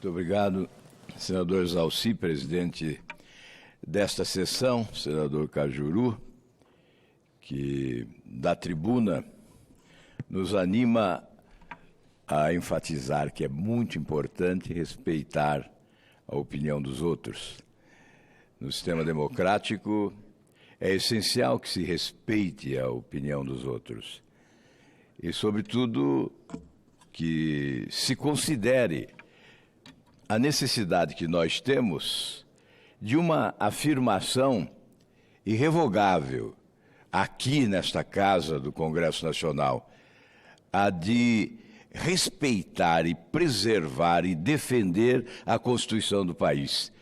Muito obrigado, senador Zalci, presidente desta sessão, senador Cajuru, que da tribuna nos anima a enfatizar que é muito importante respeitar a opinião dos outros. No sistema democrático, é essencial que se respeite a opinião dos outros e, sobretudo, que se considere a necessidade que nós temos de uma afirmação irrevogável aqui nesta Casa do Congresso Nacional, a de respeitar e preservar e defender a Constituição do país.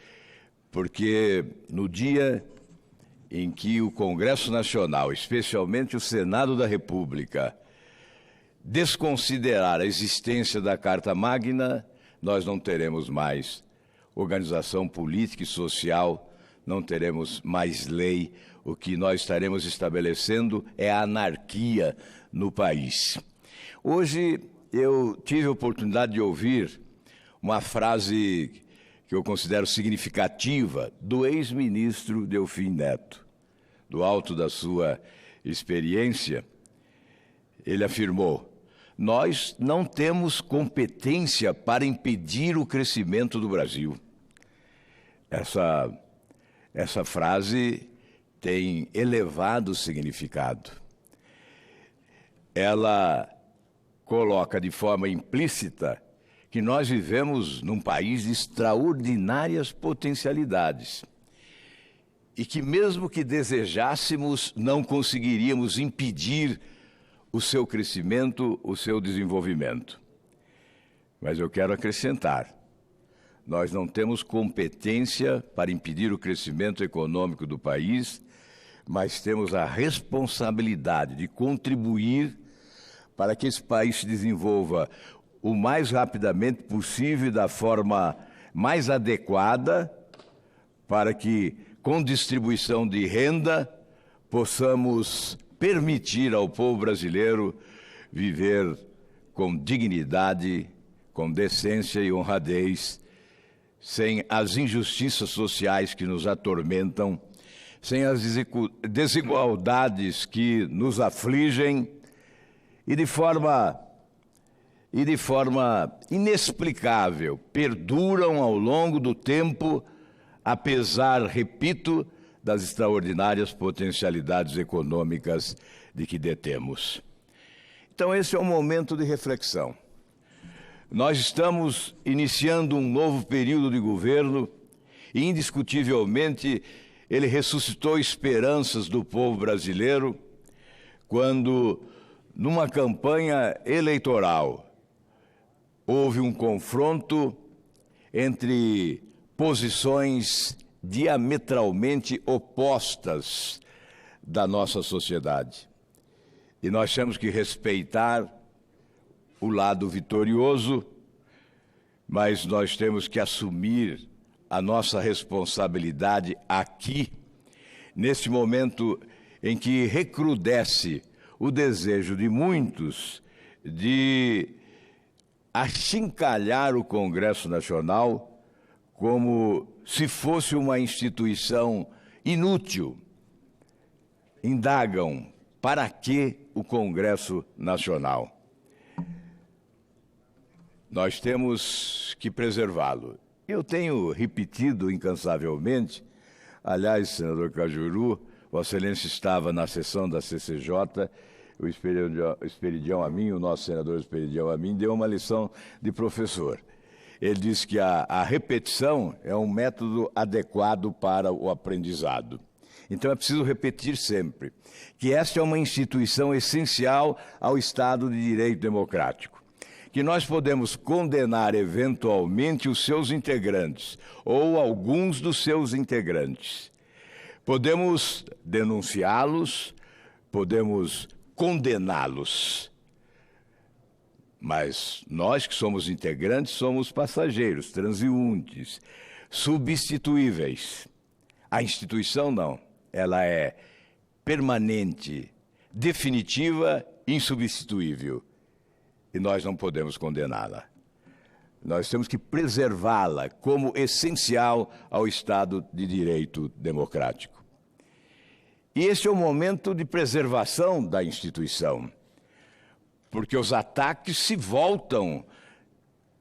Porque no dia em que o Congresso Nacional, especialmente o Senado da República, desconsiderar a existência da Carta Magna, nós não teremos mais organização política e social, não teremos mais lei. O que nós estaremos estabelecendo é a anarquia no país. Hoje eu tive a oportunidade de ouvir uma frase que eu considero significativa do ex-ministro Delfim Neto. Do alto da sua experiência, ele afirmou: nós não temos competência para impedir o crescimento do Brasil. Essa frase tem elevado significado. Ela coloca de forma implícita que nós vivemos num país de extraordinárias potencialidades e que, mesmo que desejássemos, não conseguiríamos impedir o seu crescimento, o seu desenvolvimento. Mas eu quero acrescentar: nós não temos competência para impedir o crescimento econômico do país, mas temos a responsabilidade de contribuir para que esse país se desenvolva o mais rapidamente possível e da forma mais adequada, para que, com distribuição de renda, possamos permitir ao povo brasileiro viver com dignidade, com decência e honradez, sem as injustiças sociais que nos atormentam, sem as desigualdades que nos afligem e de forma inexplicável perduram ao longo do tempo, apesar, repito, das extraordinárias potencialidades econômicas de que detemos. Então, esse é um momento de reflexão. Nós estamos iniciando um novo período de governo e, indiscutivelmente, ele ressuscitou esperanças do povo brasileiro quando, numa campanha eleitoral, houve um confronto entre posições diametralmente opostas da nossa sociedade. E nós temos que respeitar o lado vitorioso, mas nós temos que assumir a nossa responsabilidade aqui, neste momento em que recrudesce o desejo de muitos de achincalhar o Congresso Nacional como se fosse uma instituição inútil. Indagam: para que o Congresso Nacional? Nós temos que preservá-lo. Eu tenho repetido incansavelmente, aliás, senador Cajuru, Vossa Excelência estava na sessão da CCJ, o Esperidião Amin, o nosso senador Esperidião Amin, deu uma lição de professor. Ele disse que a repetição é um método adequado para o aprendizado. Então é preciso repetir sempre que esta é uma instituição essencial ao Estado de Direito Democrático, que nós podemos condenar eventualmente os seus integrantes ou alguns dos seus integrantes. Podemos denunciá-los, podemos condená-los. Mas nós que somos integrantes somos passageiros, transeuntes, substituíveis. A instituição não, ela é permanente, definitiva, insubstituível. E nós não podemos condená-la. Nós temos que preservá-la como essencial ao Estado de Direito democrático. E este é o momento de preservação da instituição, porque os ataques se voltam,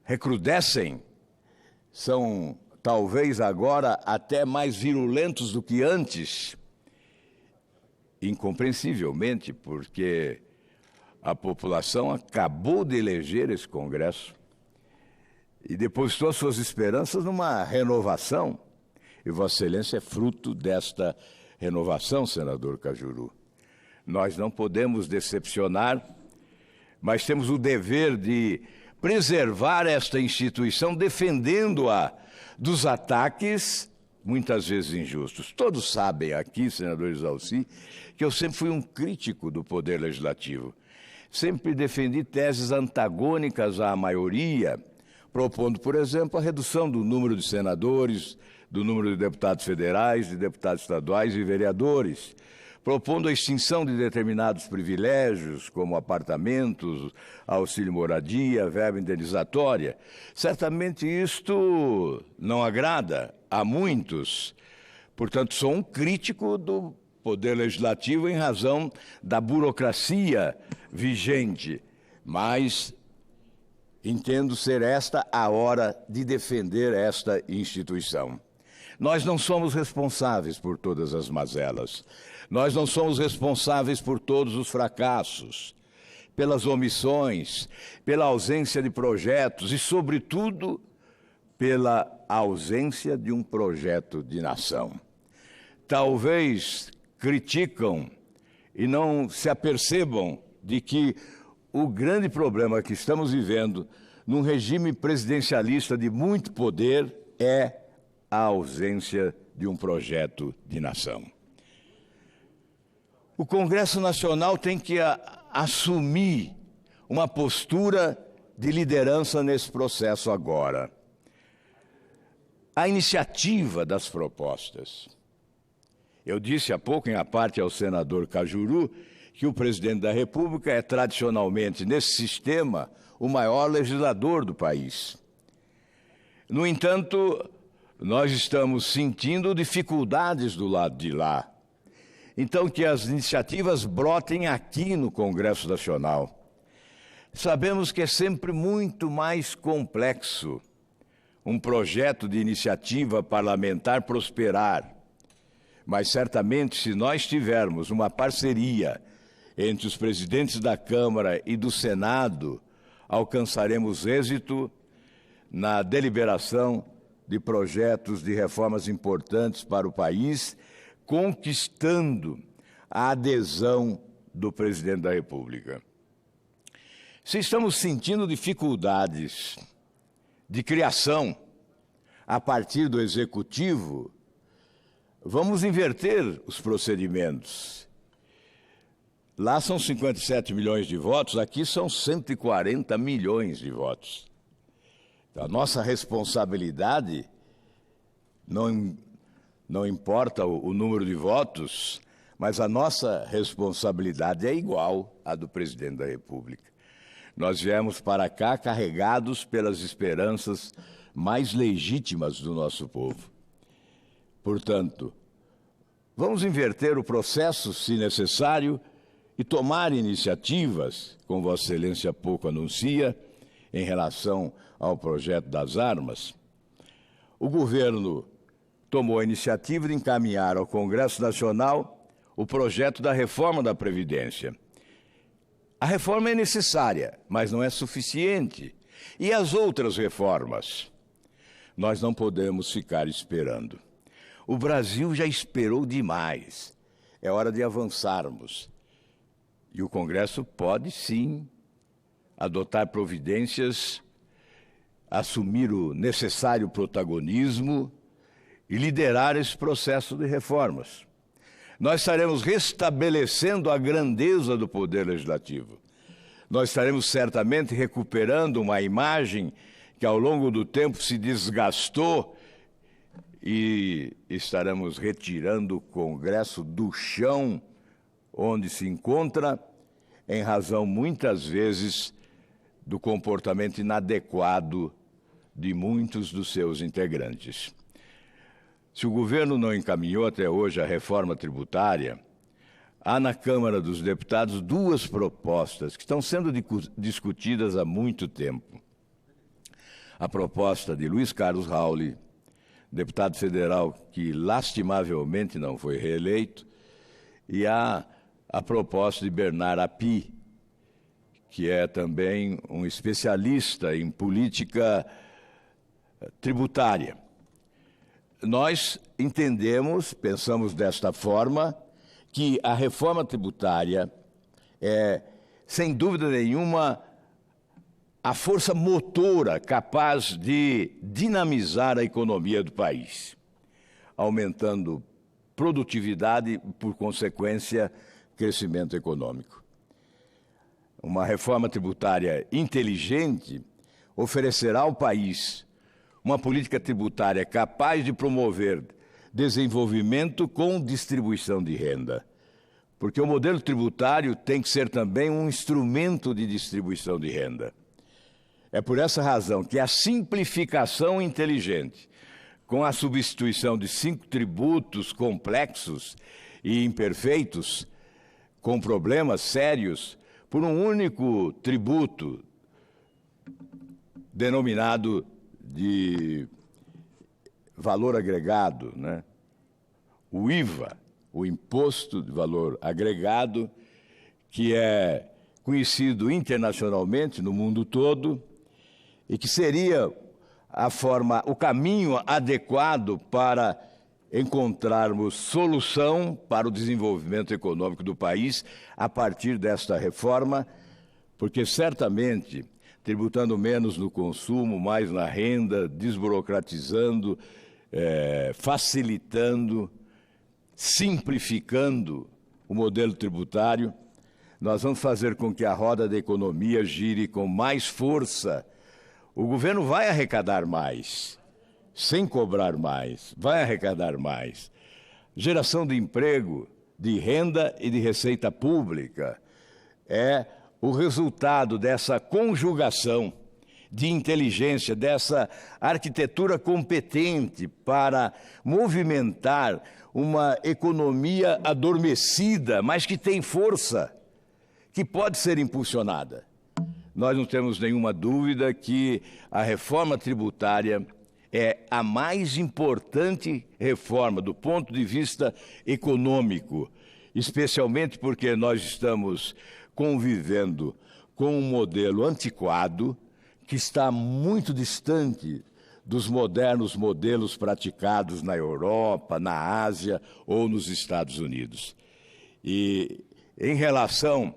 recrudescem, são talvez agora até mais virulentos do que antes, incompreensivelmente, porque a população acabou de eleger esse Congresso e depositou suas esperanças numa renovação. E Vossa Excelência é fruto desta renovação, senador Cajuru. Nós não podemos decepcionar, mas temos o dever de preservar esta instituição, defendendo-a dos ataques, muitas vezes injustos. Todos sabem aqui, senador Exalci, que eu sempre fui um crítico do Poder Legislativo. Sempre defendi teses antagônicas à maioria, propondo, por exemplo, a redução do número de senadores, do número de deputados federais, de deputados estaduais e vereadores, propondo a extinção de determinados privilégios, como apartamentos, auxílio moradia, verba indenizatória. Certamente isto não agrada a muitos. Portanto, sou um crítico do Poder Legislativo em razão da burocracia vigente, mas entendo ser esta a hora de defender esta instituição. Nós não somos responsáveis por todas as mazelas. Nós não somos responsáveis por todos os fracassos, pelas omissões, pela ausência de projetos e, sobretudo, pela ausência de um projeto de nação. Talvez criticam e não se apercebam de que o grande problema que estamos vivendo num regime presidencialista de muito poder é a ausência de um projeto de nação. O Congresso Nacional tem que assumir uma postura de liderança nesse processo agora. A iniciativa das propostas. Eu disse há pouco, em aparte ao senador Cajuru, que o presidente da República é tradicionalmente, nesse sistema, o maior legislador do país. No entanto, nós estamos sentindo dificuldades do lado de lá. Então, que as iniciativas brotem aqui no Congresso Nacional. Sabemos que é sempre muito mais complexo um projeto de iniciativa parlamentar prosperar, mas certamente, se nós tivermos uma parceria entre os presidentes da Câmara e do Senado, alcançaremos êxito na deliberação de projetos de reformas importantes para o país, conquistando a adesão do presidente da República. Se estamos sentindo dificuldades de criação a partir do Executivo, vamos inverter os procedimentos. Lá são 57 milhões de votos, aqui são 140 milhões de votos. Então, a nossa responsabilidade não importa o número de votos, mas a nossa responsabilidade é igual à do presidente da República. Nós viemos para cá carregados pelas esperanças mais legítimas do nosso povo. Portanto, vamos inverter o processo, se necessário, e tomar iniciativas, como Vossa Excelência há pouco anuncia, em relação ao projeto das armas. O governo tomou a iniciativa de encaminhar ao Congresso Nacional o projeto da reforma da Previdência. A reforma é necessária, mas não é suficiente. E as outras reformas? Nós não podemos ficar esperando. O Brasil já esperou demais. É hora de avançarmos. E o Congresso pode, sim, adotar providências, assumir o necessário protagonismo e liderar esse processo de reformas. Nós estaremos restabelecendo a grandeza do Poder Legislativo. Nós estaremos certamente recuperando uma imagem que ao longo do tempo se desgastou e estaremos retirando o Congresso do chão onde se encontra, em razão, muitas vezes, do comportamento inadequado de muitos dos seus integrantes. Se o governo não encaminhou até hoje a reforma tributária, há na Câmara dos Deputados duas propostas que estão sendo discutidas há muito tempo. A proposta de Luiz Carlos Rauli, deputado federal que lastimavelmente não foi reeleito, e a proposta de Bernard Api, que é também um especialista em política tributária. Nós entendemos, pensamos desta forma, que a reforma tributária é, sem dúvida nenhuma, a força motora capaz de dinamizar a economia do país, aumentando produtividade e, por consequência, crescimento econômico. Uma reforma tributária inteligente oferecerá ao país uma política tributária capaz de promover desenvolvimento com distribuição de renda, porque o modelo tributário tem que ser também um instrumento de distribuição de renda. É por essa razão que a simplificação inteligente, com a substituição de 5 tributos complexos e imperfeitos, com problemas sérios, por um único tributo denominado de valor agregado, né? O IVA, o Imposto de Valor Agregado, que é conhecido internacionalmente no mundo todo e que seria o caminho adequado para encontrarmos solução para o desenvolvimento econômico do país a partir desta reforma, porque certamente tributando menos no consumo, mais na renda, desburocratizando, facilitando, simplificando o modelo tributário, nós vamos fazer com que a roda da economia gire com mais força. O governo vai arrecadar mais, sem cobrar mais, vai arrecadar mais. Geração de emprego, de renda e de receita pública é o resultado dessa conjugação de inteligência, dessa arquitetura competente para movimentar uma economia adormecida, mas que tem força, que pode ser impulsionada. Nós não temos nenhuma dúvida que a reforma tributária é a mais importante reforma do ponto de vista econômico, especialmente porque nós estamos convivendo com um modelo antiquado que está muito distante dos modernos modelos praticados na Europa, na Ásia ou nos Estados Unidos. E em relação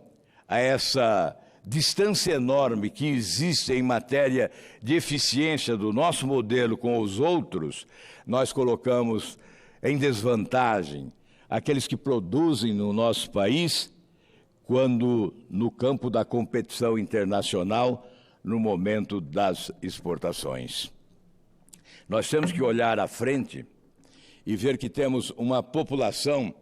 a essa distância enorme que existe em matéria de eficiência do nosso modelo com os outros, nós colocamos em desvantagem aqueles que produzem no nosso país quando no campo da competição internacional, no momento das exportações. Nós temos que olhar à frente e ver que temos uma população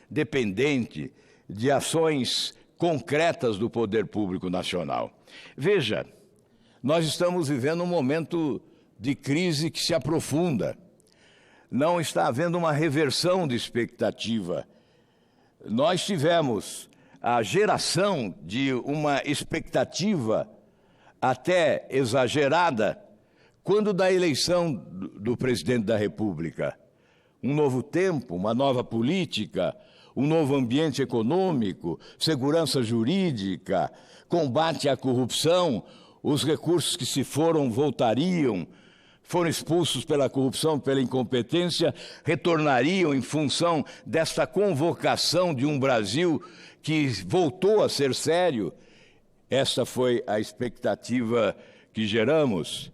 dependente de ações concretas do poder público nacional. Veja, nós estamos vivendo um momento de crise que se aprofunda. Não está havendo uma reversão de expectativa. Nós tivemos a geração de uma expectativa até exagerada quando da eleição do presidente da República. Um novo tempo, uma nova política, um novo ambiente econômico, segurança jurídica, combate à corrupção, os recursos que se foram voltariam, foram expulsos pela corrupção, pela incompetência, retornariam em função desta convocação de um Brasil que voltou a ser sério. Essa foi a expectativa que geramos,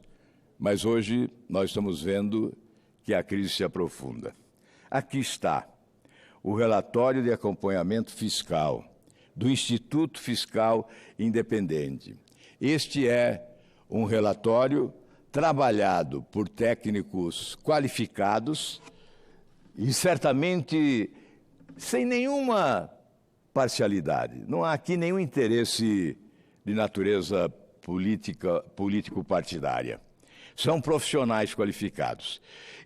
mas hoje nós estamos vendo que a crise se aprofunda. Aqui está o relatório de acompanhamento fiscal do Instituto Fiscal Independente. Este é um relatório trabalhado por técnicos qualificados e certamente sem nenhuma parcialidade. Não há aqui nenhum interesse de natureza político-partidária. são profissionais qualificados.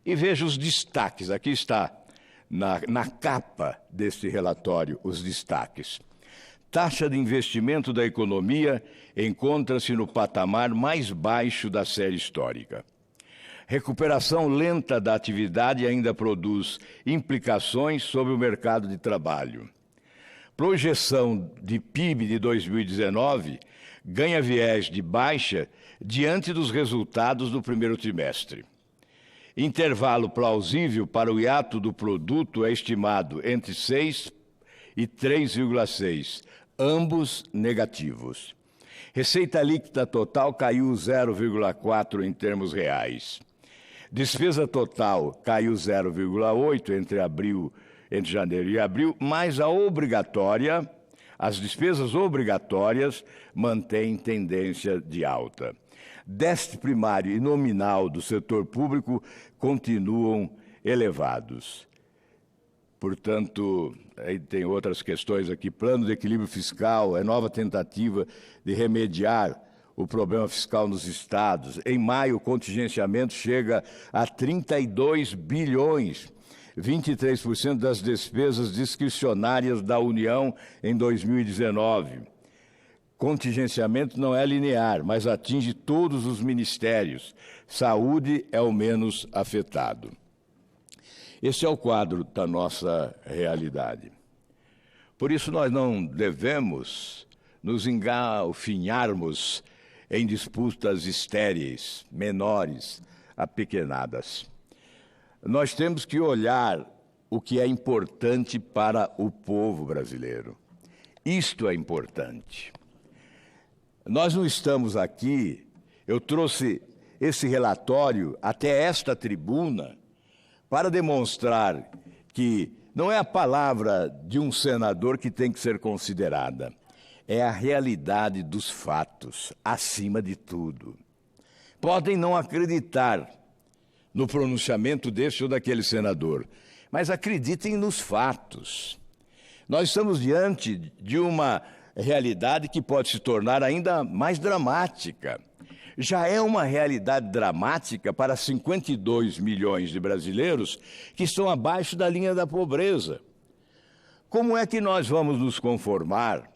E veja os destaques, aqui está, na capa deste relatório, os destaques. Taxa de investimento da economia encontra-se no patamar mais baixo da série histórica. Recuperação lenta da atividade ainda produz implicações sobre o mercado de trabalho. Projeção de PIB de 2019 ganha viés de baixa diante dos resultados do primeiro trimestre. Intervalo plausível para o hiato do produto é estimado entre 6 e 3,6, ambos negativos. Receita líquida total caiu 0,4 em termos reais. Despesa total caiu 0,8 entre janeiro e abril, mas as despesas obrigatórias mantêm tendência de alta. Déficit primário e nominal do setor público continuam elevados. Portanto, aí tem outras questões aqui. Plano de equilíbrio fiscal é nova tentativa de remediar o problema fiscal nos estados. Em maio, o contingenciamento chega a 32 bilhões, 23% das despesas discricionárias da União em 2019. Contingenciamento não é linear, mas atinge todos os ministérios. Saúde é o menos afetado. Esse é o quadro da nossa realidade. Por isso, nós não devemos nos engalfinharmos em disputas estéreis, menores, apequenadas. Nós temos que olhar o que é importante para o povo brasileiro. Isto é importante. Nós não estamos aqui, eu trouxe esse relatório até esta tribuna para demonstrar que não é a palavra de um senador que tem que ser considerada, é a realidade dos fatos, acima de tudo. Podem não acreditar no pronunciamento deste ou daquele senador, mas acreditem nos fatos. Nós estamos diante de uma realidade que pode se tornar ainda mais dramática. Já é uma realidade dramática para 52 milhões de brasileiros que estão abaixo da linha da pobreza. Como é que nós vamos nos conformar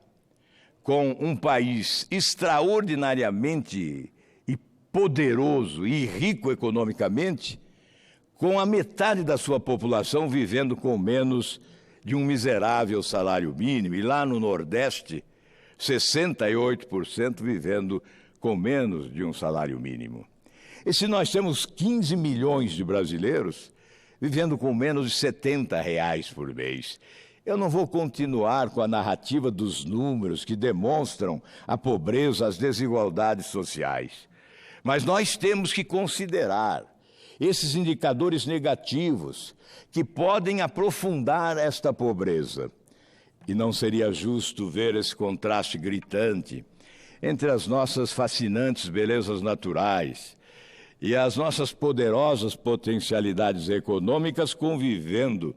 com um país extraordinariamente poderoso e rico economicamente, com a metade da sua população vivendo com menos de um miserável salário mínimo, e lá no Nordeste, 68% vivendo com menos de um salário mínimo. E se nós temos 15 milhões de brasileiros vivendo com menos de R$70 por mês, eu não vou continuar com a narrativa dos números que demonstram a pobreza, as desigualdades sociais. Mas nós temos que considerar esses indicadores negativos que podem aprofundar esta pobreza. E não seria justo ver esse contraste gritante entre as nossas fascinantes belezas naturais e as nossas poderosas potencialidades econômicas convivendo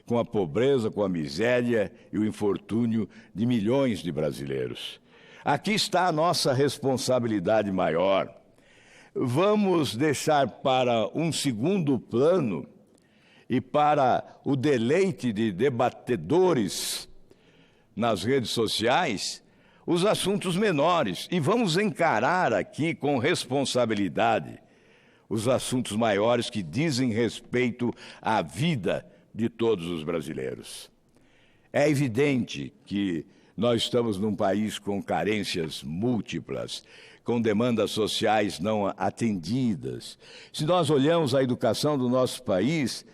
com a pobreza, com a miséria e o infortúnio de milhões de brasileiros. Aqui está a nossa responsabilidade maior. Vamos deixar para um segundo plano e para o deleite de debatedores nas redes sociais os assuntos menores e vamos encarar aqui com responsabilidade os assuntos maiores que dizem respeito à vida de todos os brasileiros. É evidente que nós estamos num país com carências múltiplas, com demandas sociais não atendidas. Se nós olhamos a educação do nosso país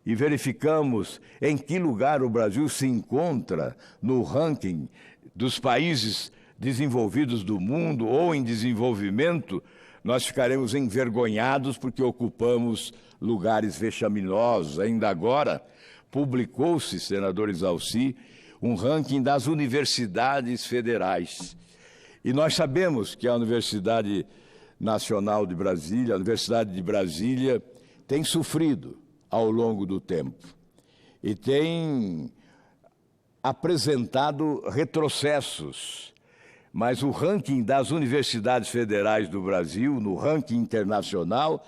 e verificamos em que lugar o Brasil se encontra no ranking dos países desenvolvidos do mundo ou em desenvolvimento, nós ficaremos envergonhados porque ocupamos lugares vexaminosos. Ainda agora, publicou-se, senador Exalci, um ranking das universidades federais. E nós sabemos que a Universidade Nacional de Brasília, a Universidade de Brasília, tem sofrido ao longo do tempo e tem apresentado retrocessos. mas o ranking das universidades federais do Brasil, no ranking internacional,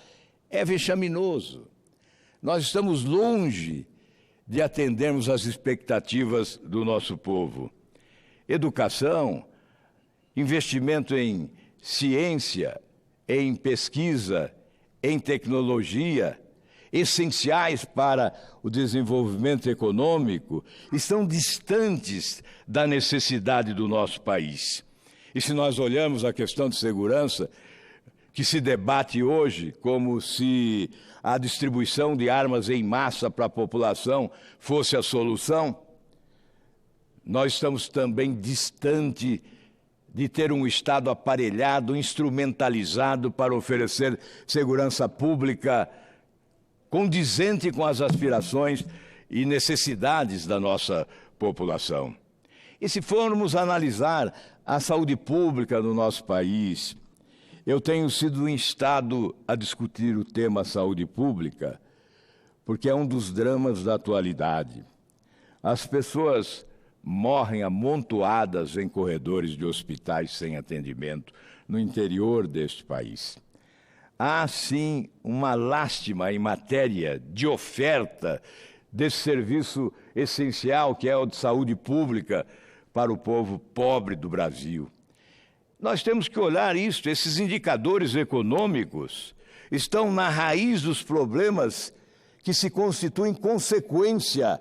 é vexaminoso. Nós estamos longe de atendermos às expectativas do nosso povo. Educação, investimento em ciência, em pesquisa, em tecnologia, essenciais para o desenvolvimento econômico, estão distantes da necessidade do nosso país. E se nós olhamos a questão de segurança, que se debate hoje como se a distribuição de armas em massa para a população fosse a solução, nós estamos também distante de ter um Estado aparelhado, instrumentalizado para oferecer segurança pública condizente com as aspirações e necessidades da nossa população. E se formos analisar a saúde pública do nosso país, eu tenho sido instado a discutir o tema saúde pública porque é um dos dramas da atualidade. As pessoas morrem amontoadas em corredores de hospitais sem atendimento no interior deste país. Há, sim, uma lástima em matéria de oferta desse serviço essencial que é o de saúde pública para o povo pobre do Brasil. Nós temos que olhar isso, esses indicadores econômicos estão na raiz dos problemas que se constituem consequência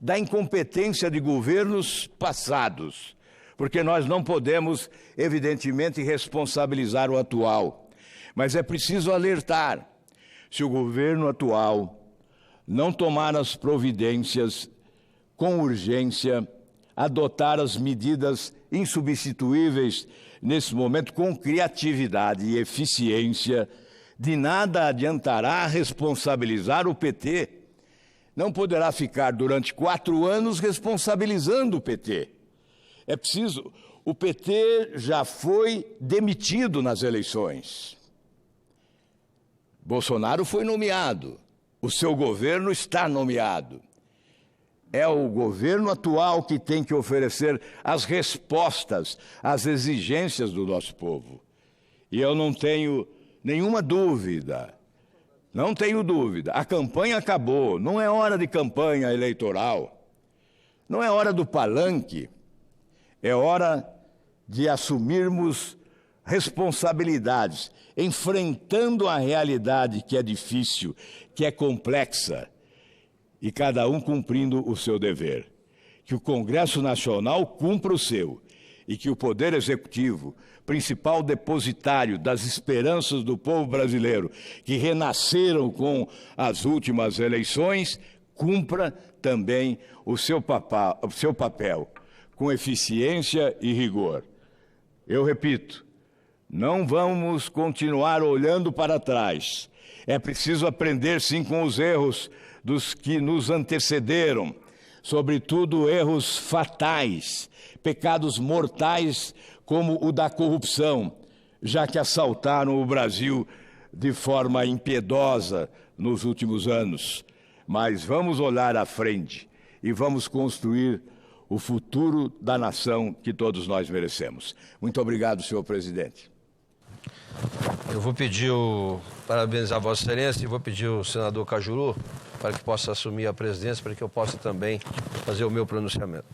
da incompetência de governos passados, porque nós não podemos, evidentemente, responsabilizar o atual, mas é preciso alertar, se o governo atual não tomar as providências com urgência, adotar as medidas insubstituíveis nesse momento com criatividade e eficiência, de nada adiantará responsabilizar o PT. Não poderá ficar durante 4 anos responsabilizando o PT. É preciso... O PT já foi demitido nas eleições. Bolsonaro foi nomeado. O seu governo está nomeado. É o governo atual que tem que oferecer as respostas às exigências do nosso povo. E eu não tenho nenhuma dúvida, não tenho dúvida, a campanha acabou, não é hora de campanha eleitoral, não é hora do palanque, é hora de assumirmos responsabilidades, enfrentando a realidade que é difícil, que é complexa, e cada um cumprindo o seu dever. Que o Congresso Nacional cumpra o seu e que o Poder Executivo, principal depositário das esperanças do povo brasileiro, que renasceram com as últimas eleições, cumpra também o seu papel com eficiência e rigor. Eu repito, não vamos continuar olhando para trás. É preciso aprender, sim, com os erros dos que nos antecederam, sobretudo erros fatais, pecados mortais como o da corrupção, já que assaltaram o Brasil de forma impiedosa nos últimos anos. Mas vamos olhar à frente e vamos construir o futuro da nação que todos nós merecemos. Muito obrigado, senhor presidente. Eu vou parabenizar Vossa Excelência e vou pedir ao senador Cajuru para que possa assumir a presidência, para que eu possa também fazer o meu pronunciamento.